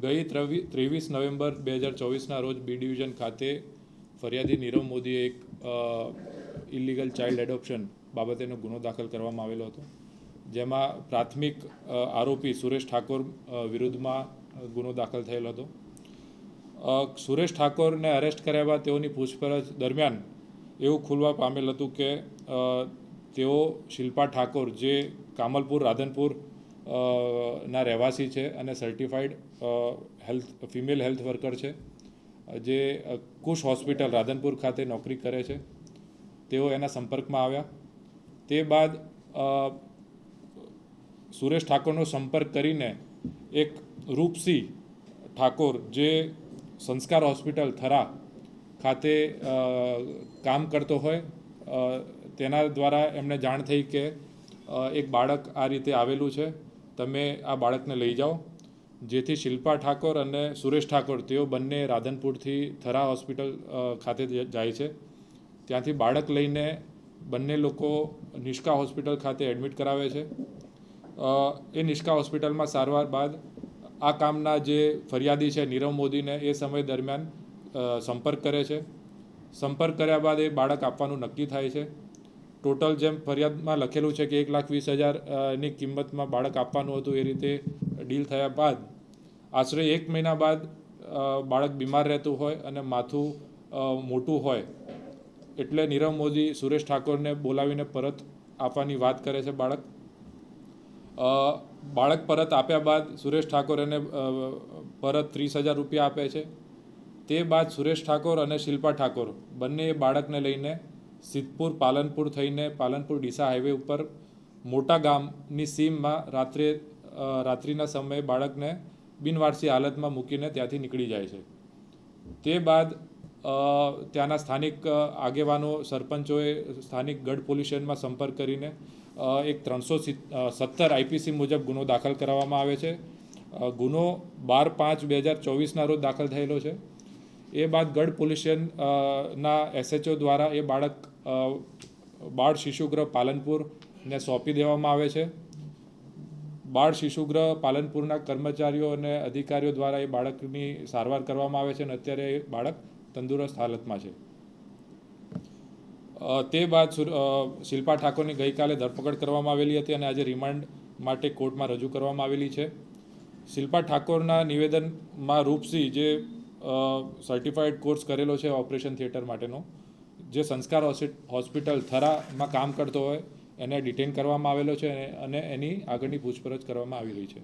ગઈ 23 નવેમ્બર 2024ના રોજ B division ખાતે ફરિયાદી નીરવ મોદીએ એક ઇલીગલ ચાઇલ્ડ એડોપ્શન બાબતેનો ગુનો દાખલ કરવામાં આવેલો હતો, જેમાં પ્રાથમિક આરોપી સુરેશ ઠાકોર વિરુદ્ધમાં ગુનો દાખલ થયેલો હતો. સુરેશ ઠાકોરને અરેસ્ટ કર્યા બાદ તેઓની પૂછપરછ દરમિયાન એવું ખુલવા પામેલ હતું કે તેઓ શિલ્પા ઠાકોર, જે કામલપુર રાધનપુર ના રહેવાસી છે અને સર્ટિફાઈડ ફિમેલ હેલ્થ વર્કર છે, જે કુશ હોસ્પિટલ રાધનપુર ખાતે નોકરી કરે છે, તેઓ એના સંપર્કમાં આવ્યા. તે બાદ સુરેશ ઠાકોરનો સંપર્ક કરીને એક રૂપસી ઠાકોર, જે સંસ્કાર હોસ્પિટલ થરા ખાતે કામ કરતો હોય, તેના દ્વારા એમને જાણ થઈ કે એક બાળક આ રીતે આવેલું છે, તમે આ બાળકને લઈ જાઓ. જેથી શિલ્પા ઠાકોર અને સુરેશ ઠાકોર તેઓ બંને રાધનપુરથી થરા હોસ્પિટલ ખાતે જાય છે. ત્યાંથી બાળક લઈને બંને લોકો નિષ્કા હોસ્પિટલ ખાતે એડમિટ કરાવે છે. એ નિષ્કા હોસ્પિટલમાં સારવાર બાદ આ કામના જે ફરિયાદી છે નીરવ મોદીને એ સમય દરમિયાન સંપર્ક કરે છે. સંપર્ક કર્યા બાદ એ બાળક આપવાનું નક્કી થાય છે. ટોટલ જેમ ફરિયાદમાં લખેલું છે કે 1,20,000ની કિંમતમાં બાળક આપવાનું હતું, એ રીતે ડીલ થયા બાદ આશરે 1 મહિના બાદ બાળક બીમાર રહેતું હોય અને માથું મોટું હોય એટલે નીરવ મોદી સુરેશ ઠાકોરને બોલાવીને પરત આપવાની વાત કરે છે. બાળક પરત આપ્યા બાદ સુરેશ ઠાકોર એને પરત 30,000 રૂપિયા આપે છે. તે બાદ સુરેશ ઠાકોર અને શિલ્પા ઠાકોર બંને એ બાળકને લઈને સિદ્ધપુર પાલનપુર થઈને પાલનપુર ડીસા હાઈવે ઉપર મોટા ગામની સીમમાં રાત્રિના સમયે બાળકને બિનવારસી હાલતમાં મૂકીને ત્યાંથી નીકળી જાય છે. તે બાદ ત્યાંના સ્થાનિક આગેવાનો, સરપંચોએ સ્થાનિક ગઢ પોલીસ સ્ટેશનમાં સંપર્ક કરીને એક 317 આઈપીસી મુજબ ગુનો દાખલ કરવામાં આવે છે. ગુનો 12/5/2024ના રોજ દાખલ થયેલો છે. એ બાદ ગઢ પોલીસ સ્ટેશનના એસએચઓ દ્વારા એ બાળક બાળ શિશુગૃહ પાલનપુરને સોંપી દેવામાં આવે છે. બાળ શિશુગૃહ પાલનપુરના કર્મચારીઓ અને અધિકારીઓ દ્વારા એ બાળકની સારવાર કરવામાં આવે છે અને અત્યારે એ બાળક તંદુરસ્ત હાલતમાં છે. તે બાદ શિલ્પા ઠાકોરની ગઈકાલે ધરપકડ કરવામાં આવેલી હતી અને આજે રિમાન્ડ માટે કોર્ટમાં રજૂ કરવામાં આવેલી છે. શિલ્પા ઠાકોરના નિવેદનમાં રૂપસી, જે સર્ટિફાઈડ કોર્સ કરેલો છે ઓપરેશન થિયેટર માટેનો, જે સંસ્કાર હોસ્પિટલ થરામાં કામ કરતો હોય, એને ડિટેન કરવામાં આવેલો છે અને એની આગળની પૂછપરછ કરવામાં આવી રહી છે.